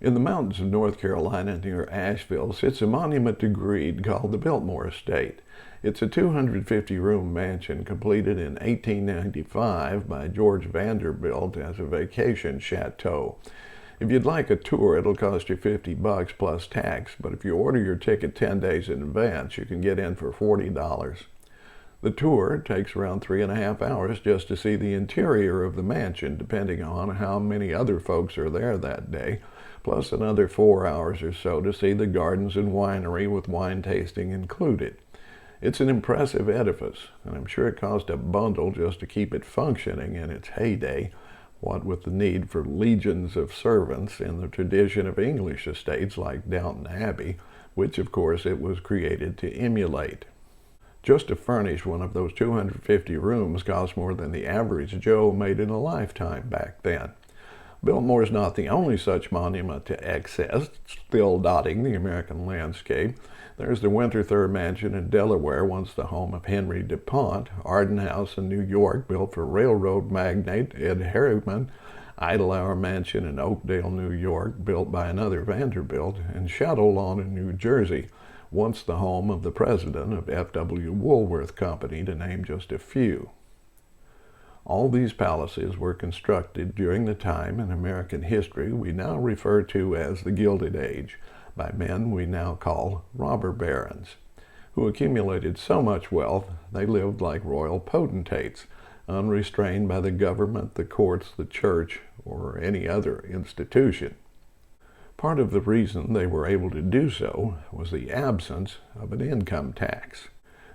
In the mountains of North Carolina near Asheville sits a monument to greed called the Biltmore Estate. It's a 250-room mansion completed in 1895 by George Vanderbilt as a vacation chateau. If you'd like a tour, it'll cost you $50 plus tax, but if you order your ticket 10 days in advance, you can get in for $40. The tour takes around 3.5 hours just to see the interior of the mansion, depending on how many other folks are there that day, plus another 4 hours or so to see the gardens and winery with wine tasting included. It's an impressive edifice, and I'm sure it cost a bundle just to keep it functioning in its heyday, what with the need for legions of servants in the tradition of English estates like Downton Abbey, which of course it was created to emulate. Just to furnish one of those 250 rooms cost more than the average Joe made in a lifetime back then. Biltmore's not the only such monument to excess still dotting the American landscape. There's the Winterthur Mansion in Delaware, once the home of Henry DuPont, Arden House in New York, built for railroad magnate Ed Harriman, Idlehour Mansion in Oakdale, New York, built by another Vanderbilt, and Shadow Lawn in New Jersey, once the home of the president of F.W. Woolworth Company, to name just a few. All these palaces were constructed during the time in American history we now refer to as the Gilded Age, by men we now call robber barons, who accumulated so much wealth they lived like royal potentates, unrestrained by the government, the courts, the church, or any other institution. Part of the reason they were able to do so was the absence of an income tax.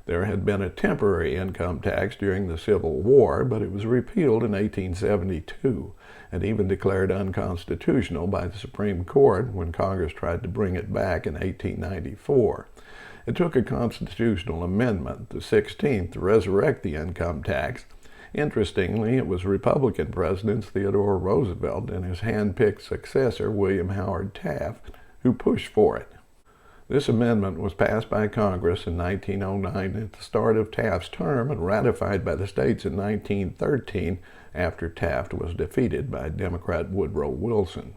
There had been a temporary income tax during the Civil War, but it was repealed in 1872 and even declared unconstitutional by the Supreme Court when Congress tried to bring it back in 1894. It took a constitutional amendment, the 16th, to resurrect the income tax. Interestingly, it was Republican presidents Theodore Roosevelt and his hand-picked successor, William Howard Taft, who pushed for it. This amendment was passed by Congress in 1909 at the start of Taft's term and ratified by the states in 1913 after Taft was defeated by Democrat Woodrow Wilson.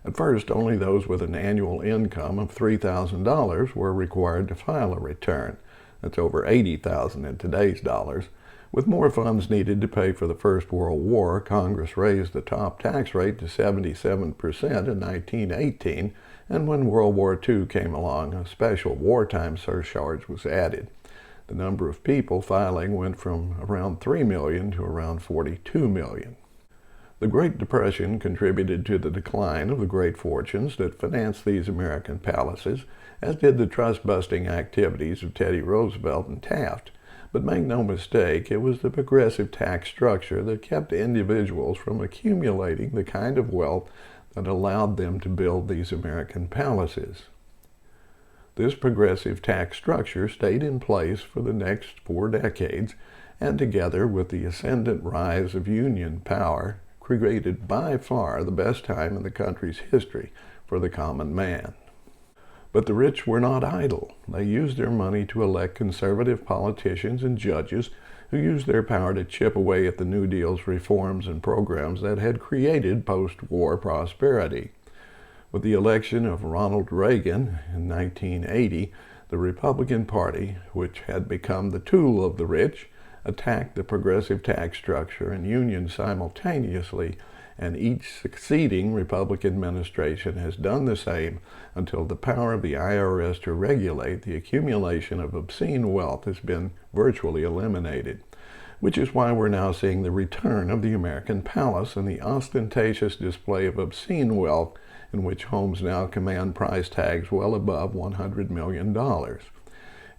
At first, only those with an annual income of $3,000 were required to file a return. That's over $80,000 in today's dollars. With more funds needed to pay for the First World War, Congress raised the top tax rate to 77% in 1918, and when World War II came along, a special wartime surcharge was added. The number of people filing went from around 3 million to around 42 million. The Great Depression contributed to the decline of the great fortunes that financed these American palaces, as did the trust-busting activities of Teddy Roosevelt and Taft. But make no mistake, it was the progressive tax structure that kept individuals from accumulating the kind of wealth that allowed them to build these American palaces. This progressive tax structure stayed in place for the next 4 decades, and together with the ascendant rise of Union power, created by far the best time in the country's history for the common man. But the rich were not idle. They used their money to elect conservative politicians and judges who used their power to chip away at the New Deal's reforms and programs that had created post-war prosperity. With the election of Ronald Reagan in 1980, the Republican Party, which had become the tool of the rich, attacked the progressive tax structure and unions simultaneously, and each succeeding Republican administration has done the same until the power of the IRS to regulate the accumulation of obscene wealth has been virtually eliminated, which is why we're now seeing the return of the American palace and the ostentatious display of obscene wealth in which homes now command price tags well above $100 million.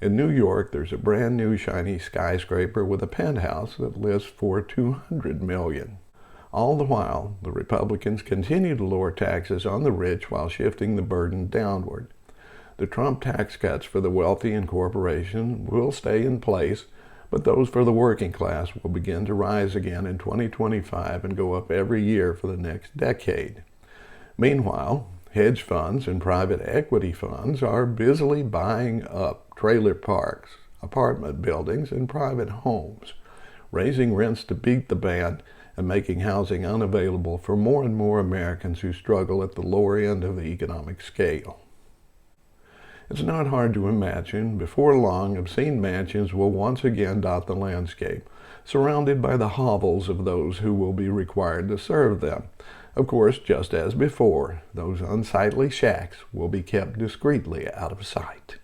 In New York, there's a brand new shiny skyscraper with a penthouse that lists for $200 million. All the while, the Republicans continue to lower taxes on the rich while shifting the burden downward. The Trump tax cuts for the wealthy and corporations will stay in place, but those for the working class will begin to rise again in 2025 and go up every year for the next decade. Meanwhile, hedge funds and private equity funds are busily buying up trailer parks, apartment buildings, and private homes, raising rents to beat the band, and making housing unavailable for more and more Americans who struggle at the lower end of the economic scale. It's not hard to imagine, before long, obscene mansions will once again dot the landscape, surrounded by the hovels of those who will be required to serve them. Of course, just as before, those unsightly shacks will be kept discreetly out of sight.